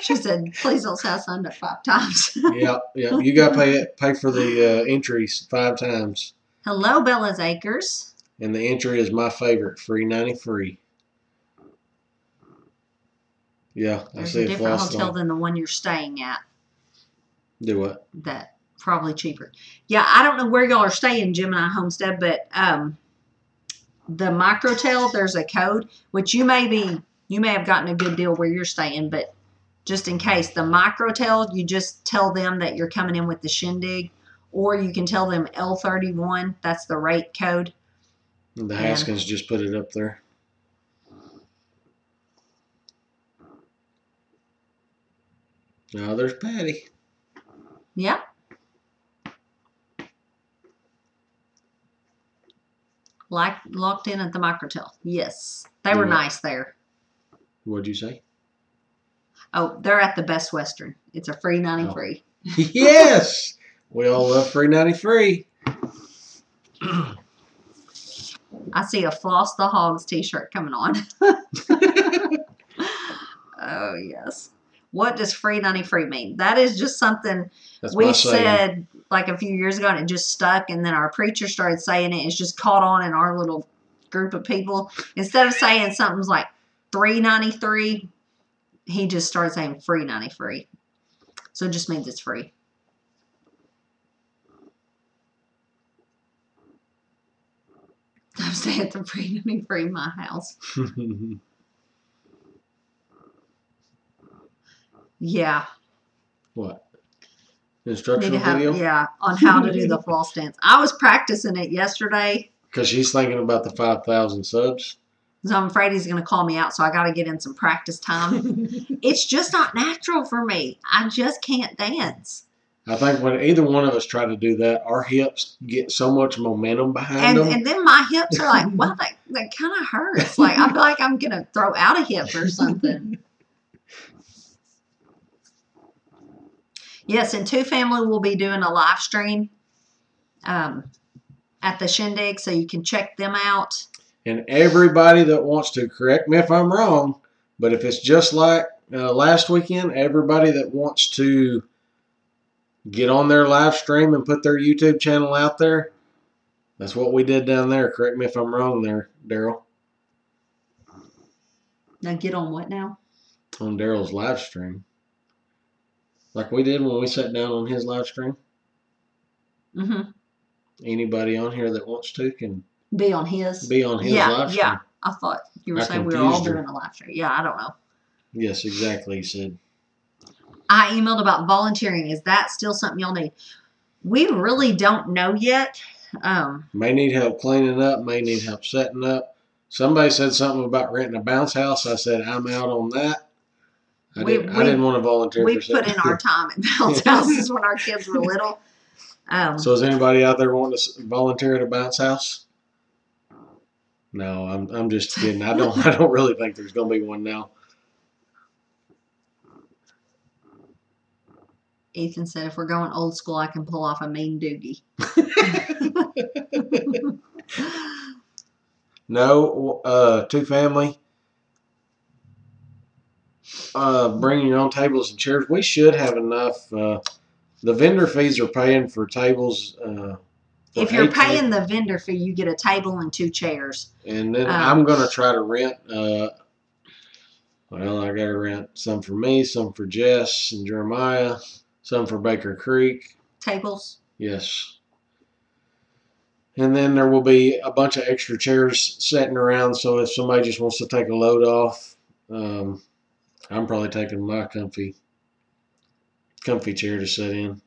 She said, please don't say I signed up 5 times. Yeah. You got to pay for the entries 5 times. Hello, Bella's Acres. And the entry is my favorite, free 93. Yeah, There's a different hotel than the one you're staying at. Do what? That probably cheaper. Yeah, I don't know where y'all are staying, Gemini Homestead, but the Microtel, there's a code, which you may have gotten a good deal where you're staying, but just in case, the Microtel, you just tell them that you're coming in with the shindig, or you can tell them L31. That's the rate code. And the Haskins just put it up there. Now there's Patty. Yeah. Locked in at the Microtel. Yes. They were nice there. What'd you say? Oh, they're at the Best Western. It's a free 93. Oh. Yes! We all love free 93. I see a Floss the Hogs t-shirt coming on. Oh, yes. What does free 93 mean? That is just something we said like a few years ago, and it just stuck, and then our preacher started saying it. It's just caught on in our little group of people. Instead of saying something's like 393, he just started saying free 93. So it just means it's free. I'm staying at the free 93 in my house. Yeah. What? Instructional video? Yeah, on how to do the floss dance. I was practicing it yesterday. Because she's thinking about the 5,000 subs. So I'm afraid he's going to call me out, so I got to get in some practice time. It's just not natural for me. I just can't dance. I think when either one of us try to do that, our hips get so much momentum behind them. And then my hips are like, well, that kind of hurts. Like, I feel like I'm going to throw out a hip or something. Yes, and Two Family will be doing a live stream at the Shindig, so you can check them out. And everybody that wants to, correct me if I'm wrong, but if it's just like last weekend, everybody that wants to get on their live stream and put their YouTube channel out there, that's what we did down there. Correct me if I'm wrong there, Daryl. Now get on what now? On Daryl's live stream. Like we did when we sat down on his live stream. Mm-hmm. Anybody on here that wants to can be on his live stream. Yeah, I thought you were saying we were all doing a live stream. Yeah, I don't know. Yes, exactly. He said. I emailed about volunteering. Is that still something y'all need? We really don't know yet. May need help cleaning up. May need help setting up. Somebody said something about renting a bounce house. I said I'm out on that. I didn't want to volunteer we for put in our time at bounce houses when our kids were little. So is anybody out there wanting to volunteer at a bounce house? No, I'm just kidding. I don't really think there's going to be one now. Ethan said, if we're going old school, I can pull off a mean doogie. No, two family. Bringing your own tables and chairs. We should have enough. The vendor fees are paying for tables. If you're paying the vendor fee, you get a table and 2 chairs. And then I'm going to try to rent. Well, I got to rent some for me, some for Jess and Jeremiah, some for Baker Creek. Tables? Yes. And then there will be a bunch of extra chairs sitting around, so if somebody just wants to take a load off, I'm probably taking my comfy chair to sit in.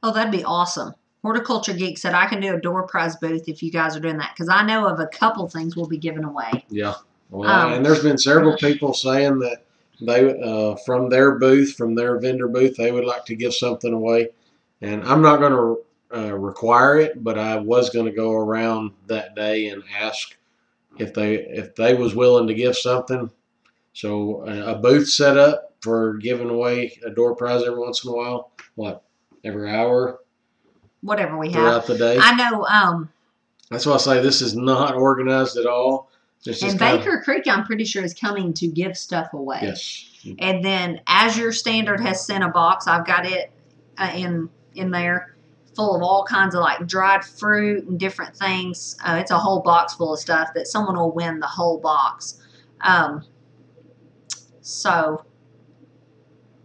Oh, that'd be awesome. Horticulture Geek said, I can do a door prize booth if you guys are doing that, because I know of a couple things we'll be giving away. Yeah. Well, and there's been several people saying that they, from their booth, from their vendor booth, they would like to give something away. And I'm not going to require it, but I was going to go around that day and ask if they was willing to give something. So a booth set up for giving away a door prize every once in a while. What, every hour? Whatever we have throughout the day. I know. That's why I say this is not organized at all. And Baker Creek, I'm pretty sure, is coming to give stuff away. Yes. And then Azure Standard has sent a box. I've got it in there, full of all kinds of like dried fruit and different things. It's a whole box full of stuff that someone will win the whole box. So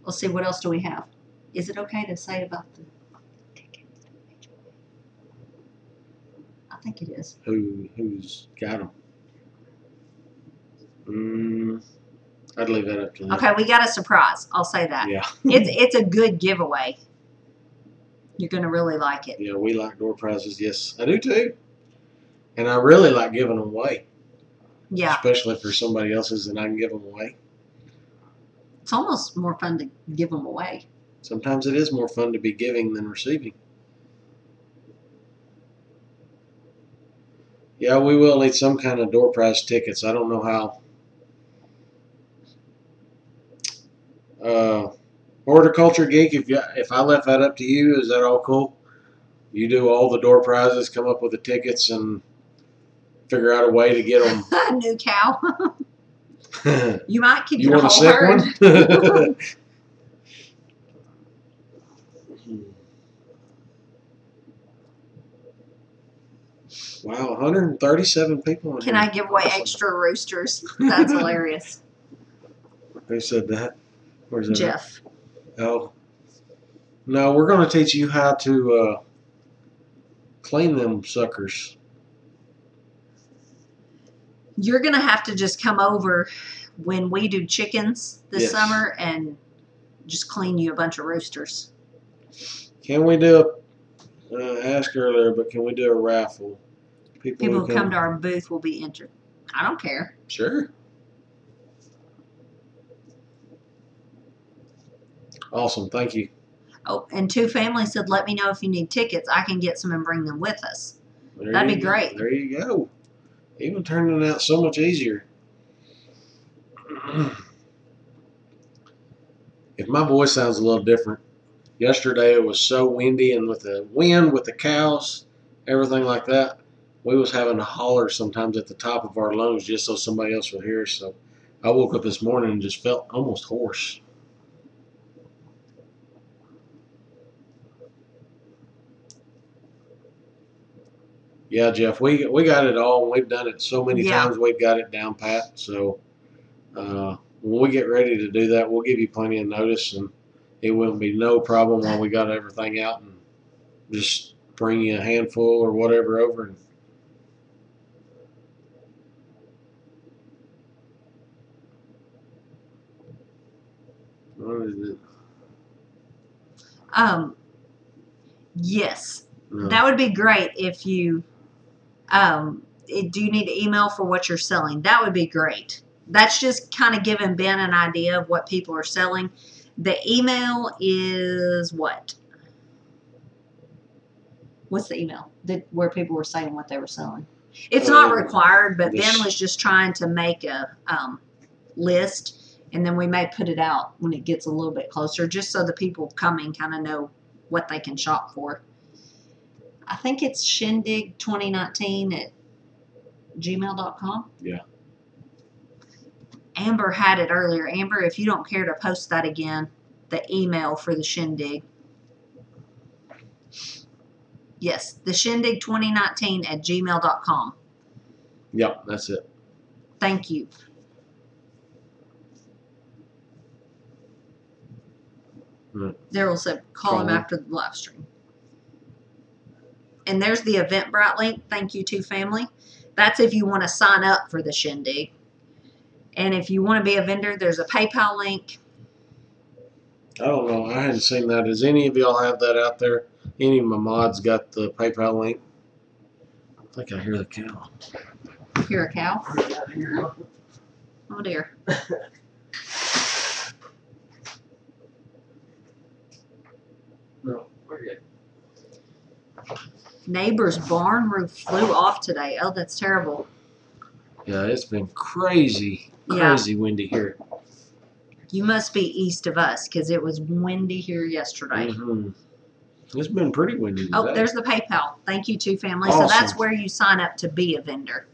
let's see, what else do we have? Is it okay to say about the tickets? I think it is. Who's got them? I'd leave that up to them. Okay, we got a surprise. I'll say that. Yeah. It's a good giveaway. You're going to really like it. Yeah, we like door prizes. Yes, I do too. And I really like giving them away. Yeah. Especially for somebody else's and I can give them away. It's almost more fun to give them away. Sometimes it is more fun to be giving than receiving. Yeah, we will need some kind of door prize tickets. I don't know how. Horticulture Geek, if I left that up to you, is that all cool? You do all the door prizes, come up with the tickets, and figure out a way to get them. New cow. You might keep you want a whole herd. One? Wow, 137 people. Can I give away extra roosters? That's hilarious. Who said that? Where's that? Jeff. Oh. No, we're going to teach you how to clean them suckers. You're going to have to just come over when we do chickens this summer and just clean you a bunch of roosters. Can we do asked earlier, but can we do a raffle? People who come to our booth will be entered. I don't care. Sure. Awesome. Thank you. Oh, and Two Family said, let me know if you need tickets. I can get some and bring them with us. That'd be great. There you go. Even turning it out so much easier. If my voice sounds a little different, yesterday it was so windy, and with the wind, with the cows, everything like that, we was having to holler sometimes at the top of our lungs just so somebody else would hear us. So I woke up this morning and just felt almost hoarse. Yeah, Jeff, we got it all. We've done it so many times. We've got it down pat. So when we get ready to do that, we'll give you plenty of notice, and it won't be no problem while we got everything out, and just bring you a handful or whatever over. And What is it? Yes. No. That would be great if you, do you need to email for what you're selling? That would be great. That's just kind of giving Ben an idea of what people are selling. The email is what? What's the email where people were saying what they were selling? It's not required, but Ben was just trying to make a list, and then we may put it out when it gets a little bit closer, just so the people coming kind of know what they can shop for. I think it's Shindig 2019 at gmail.com. Yeah. Amber had it earlier. Amber, if you don't care to post that again, the email for the Shindig. Yes, the Shindig 2019 at gmail.com. Yep, that's it. Thank you. Daryl said, call him after the live stream. And there's the Eventbrite link. Thank you to family. That's if you want to sign up for the Shindig. And if you want to be a vendor, there's a PayPal link. I don't know. I hadn't seen that. Does any of y'all have that out there? Any of my mods got the PayPal link? I think I hear the cow. Hear a cow? Oh dear. No, we're good. Neighbor's barn roof flew off today. Oh, that's terrible. Yeah, it's been crazy windy here. You must be east of us because it was windy here yesterday. Mm-hmm. It's been pretty windy today. Oh, there's the PayPal. Thank you to family. Awesome. So that's where you sign up to be a vendor.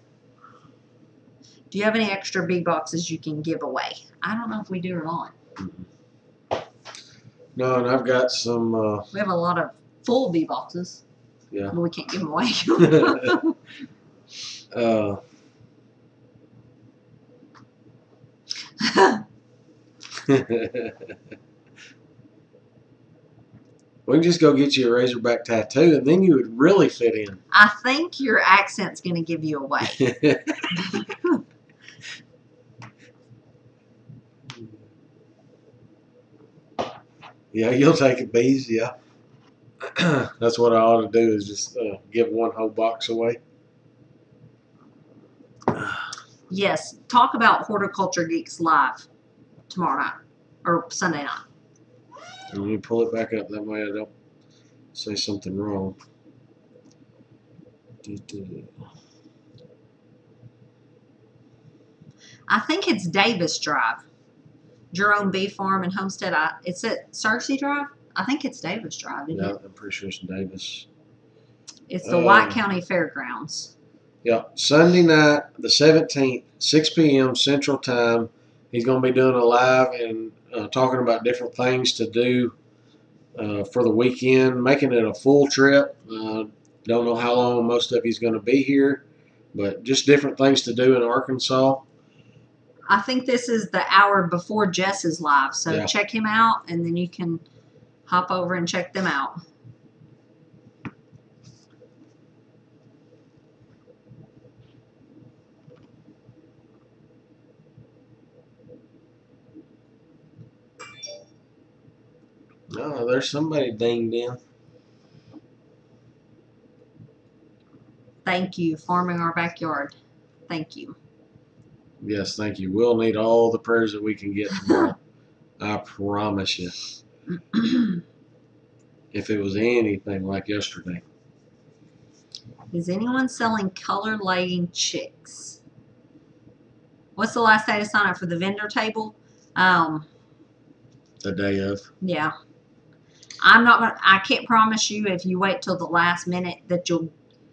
Do you have any extra bee boxes you can give away? I don't know if we do or not. Mm-hmm. No, and I've got some. We have a lot of full bee boxes. Yeah. But we can't give them away. We can just go get you a Razorback tattoo, and then you would really fit in. I think your accent's going to give you away. Yeah, you'll take it, bees. Yeah, that's what I ought to do is just give one whole box away. Yes, talk about Horticulture Geeks live tomorrow night or Sunday night. And when you pull it back up, that way I don't say something wrong. I think it's Davis Drive. Jerome Bee Farm and Homestead. It's at Searcy Drive? I think it's Davis Drive, isn't it? I'm pretty sure it's Davis. It's the White County Fairgrounds. Yeah, Sunday night, the 17th, 6 p.m. Central Time. He's going to be doing a live and talking about different things to do for the weekend, making it a full trip. Don't know how long most of he's going to be here, but just different things to do in Arkansas. I think this is the hour before Jess is live, so check him out, and then you can hop over and check them out. Oh, there's somebody dinged in. Thank you. Farming Our Backyard. Thank you. Yes, thank you. We'll need all the prayers that we can get tomorrow. I promise you. If it was anything like yesterday. Is anyone selling color lighting chicks? What's the last day to sign up for the vendor table? The day of. Yeah. I'm not gonna, I can't promise you if you wait till the last minute that you'll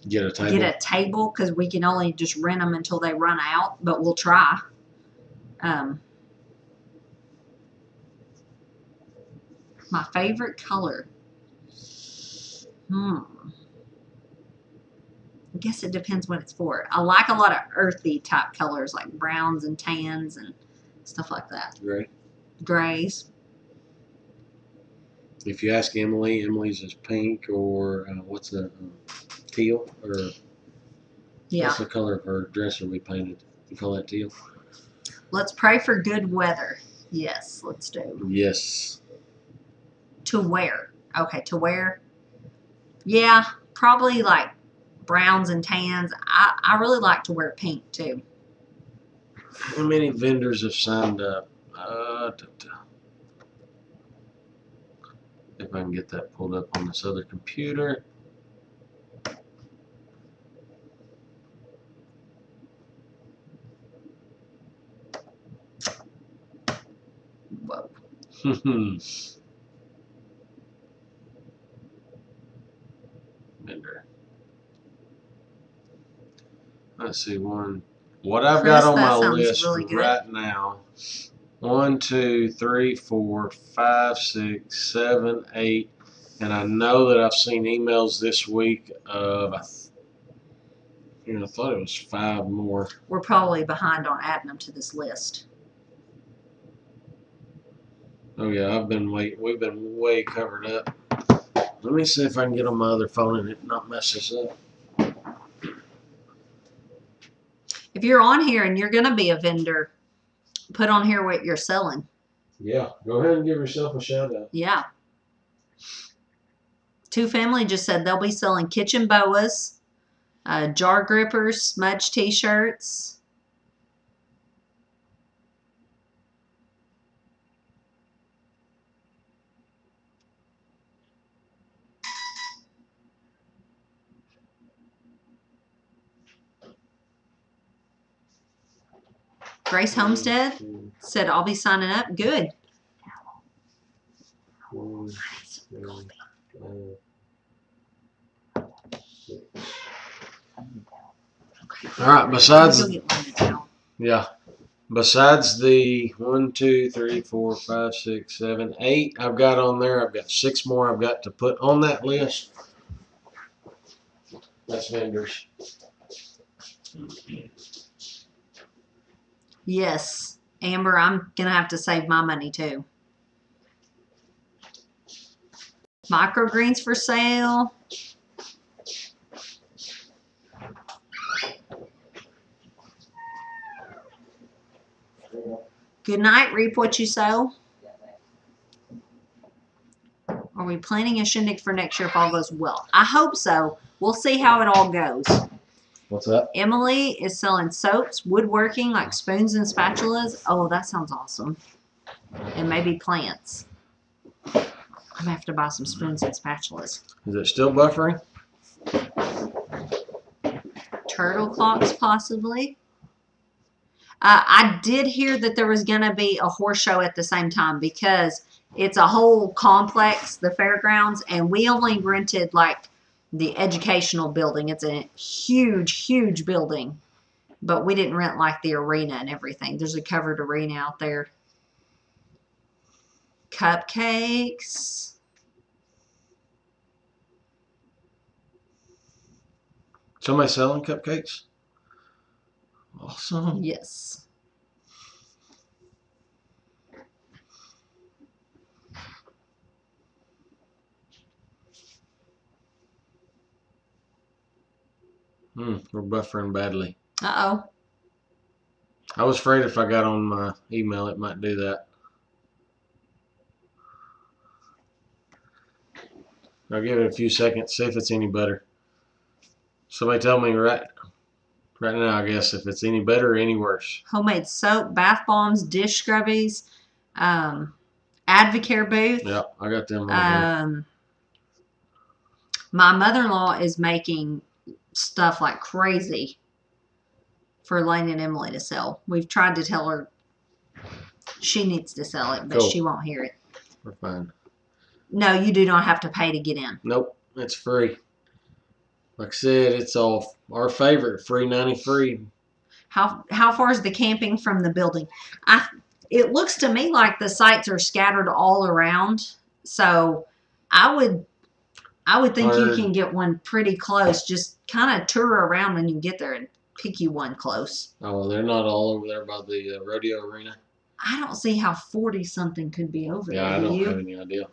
get a table because we can only just rent them until they run out, but we'll try. My favorite color. I guess it depends what it's for. I like a lot of earthy type colors like browns and tans and stuff like that. Grays. If you ask Emily, Emily's is pink or what's the teal or what's the color of her dresser we painted? You call that teal? Let's pray for good weather. Yes, let's do. Yes. To wear. Okay, to wear. Yeah, probably like browns and tans. I really like to wear pink too. How many vendors have signed up? If I can get that pulled up on this other computer. Whoa. Vendor. Let's see, what I've Chris, got on that my sounds list really good. right now. 1, 2, 3, 4, 5, 6, 7, 8, and I know that I've seen emails this week of I thought it was 5 more. We're probably behind on adding them to this list. Oh yeah, we've been way covered up. Let me see if I can get on my other phone and it not mess us up. If you're on here and you're going to be a vendor, put on here what you're selling. Yeah, go ahead and give yourself a shout out. Yeah. Two Family just said they'll be selling kitchen boas, jar grippers, smudge t-shirts. Grace Homestead said, I'll be signing up. Good. One, 2, 5, 6. All right. Besides the 1, 2, 3, 4, 5, 6, 7, 8 I've got on there, I've got 6 more I've got to put on that list. That's vendors. Yes. Amber, I'm going to have to save my money too. Microgreens for sale. Good night. Reap what you sow. Are we planning a shindig for next year if all goes well? I hope so. We'll see how it all goes. What's that? Emily is selling soaps, woodworking like spoons and spatulas. Oh, that sounds awesome. And maybe plants. I'm going to have to buy some spoons and spatulas. Is it still buffering? Turtle clocks, possibly. I did hear that there was going to be a horse show at the same time because it's a whole complex, the fairgrounds, and we only rented like the educational building. It's a huge, huge building, but we didn't rent like the arena and everything. There's a covered arena out there. Cupcakes. Somebody selling cupcakes? Awesome. Yes. We're buffering badly. Uh-oh. I was afraid if I got on my email it might do that. I'll give it a few seconds, see if it's any better. Somebody tell me right now, I guess, if it's any better or any worse. Homemade soap, bath bombs, dish scrubbies, Advocare booth. Yeah, I got them on here. My mother-in-law is making stuff like crazy for Lane and Emily to sell. We've tried to tell her she needs to sell it, but she won't hear it. We're fine. No, you do not have to pay to get in. Nope, it's free. Like I said, it's all our favorite, free 90 free. How far is the camping from the building? It looks to me like the sites are scattered all around. So I would think you can get one pretty close. Just kind of tour around when you get there and pick you one close. Oh, they're not all over there by the rodeo arena? I don't see how 40-something could be over there. Yeah, I don't have any idea.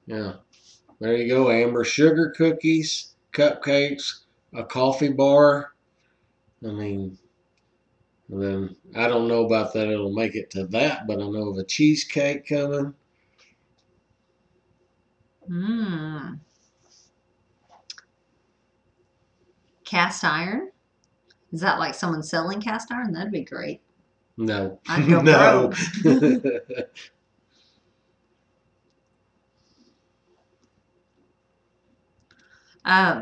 Yeah. There you go, Amber. Sugar cookies, cupcakes, a coffee bar, I mean, and then I don't know about that it'll make it to that, but I know of a cheesecake coming. Mmm. Cast iron? Is that like someone selling cast iron? That'd be great. No. I'd go No. broke.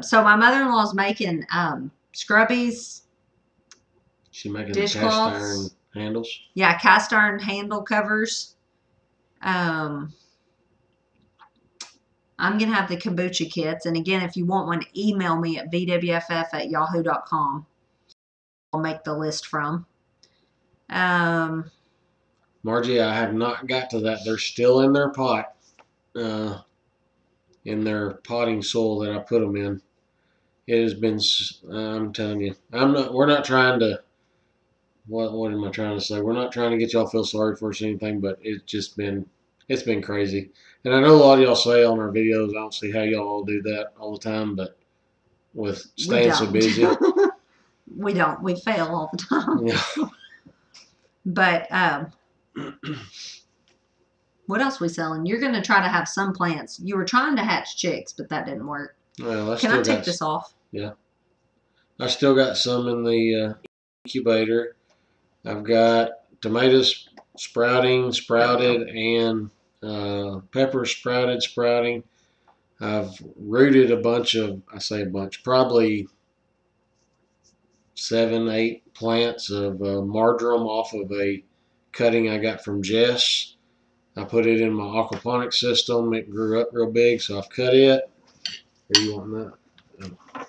So my mother-in-law's making scrubbies. She making the cast Dishcloths. iron handles. Yeah, cast iron handle covers. I'm going to have the kombucha kits. And again, if you want one, email me at vwff@yahoo.com. I'll make the list from. Margie, I have not got to that. They're still in their pot, in their potting soil that I put them in. It has been, I'm telling you, we're not trying to, what am I trying to say? We're not trying to get y'all feel sorry for us or anything, but it's been crazy. And I know a lot of y'all say on our videos, I don't see how y'all all do that all the time, but with staying so busy. We don't. We fail all the time. Yeah. But what else we selling? You're going to try to have some plants. You were trying to hatch chicks, but that didn't work. Well, Can I take this off? Yeah. I still got some in the incubator. I've got tomatoes sprouted, and peppers sprouting. I've rooted a bunch of, probably 7, 8 plants of marjoram off of a cutting I got from Jess. I put it in my aquaponics system. It grew up real big, so I've cut it. Are you wanting that?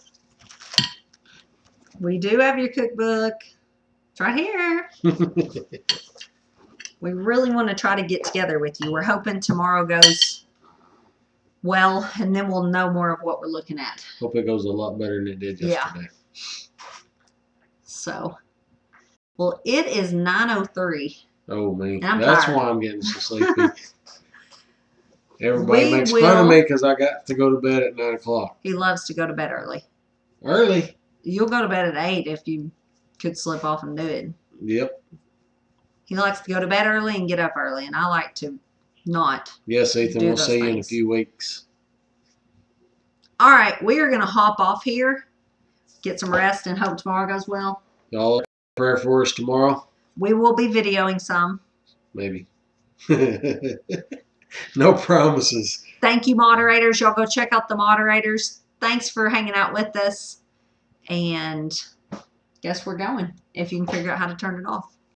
We do have your cookbook. It's right here. We really want to try to get together with you. We're hoping tomorrow goes well, and then we'll know more of what we're looking at. Hope it goes a lot better than it did yesterday. Yeah. So, well, it is 9:03. Oh, me. I'm That's tired. why I'm getting so sleepy. Everybody makes fun of me because I got to go to bed at 9 o'clock. He loves to go to bed early. Early? You'll go to bed at 8 if you could slip off and do it. Yep. He likes to go to bed early and get up early, and I like to not. Yes, Ethan, we'll see you in a few weeks. All right, we are going to hop off here, get some rest, and hope tomorrow goes well. Y'all prayer for us tomorrow? We will be videoing some. Maybe. No promises. Thank you, moderators. Y'all go check out the moderators. Thanks for hanging out with us. And guess we're going, if you can figure out how to turn it off.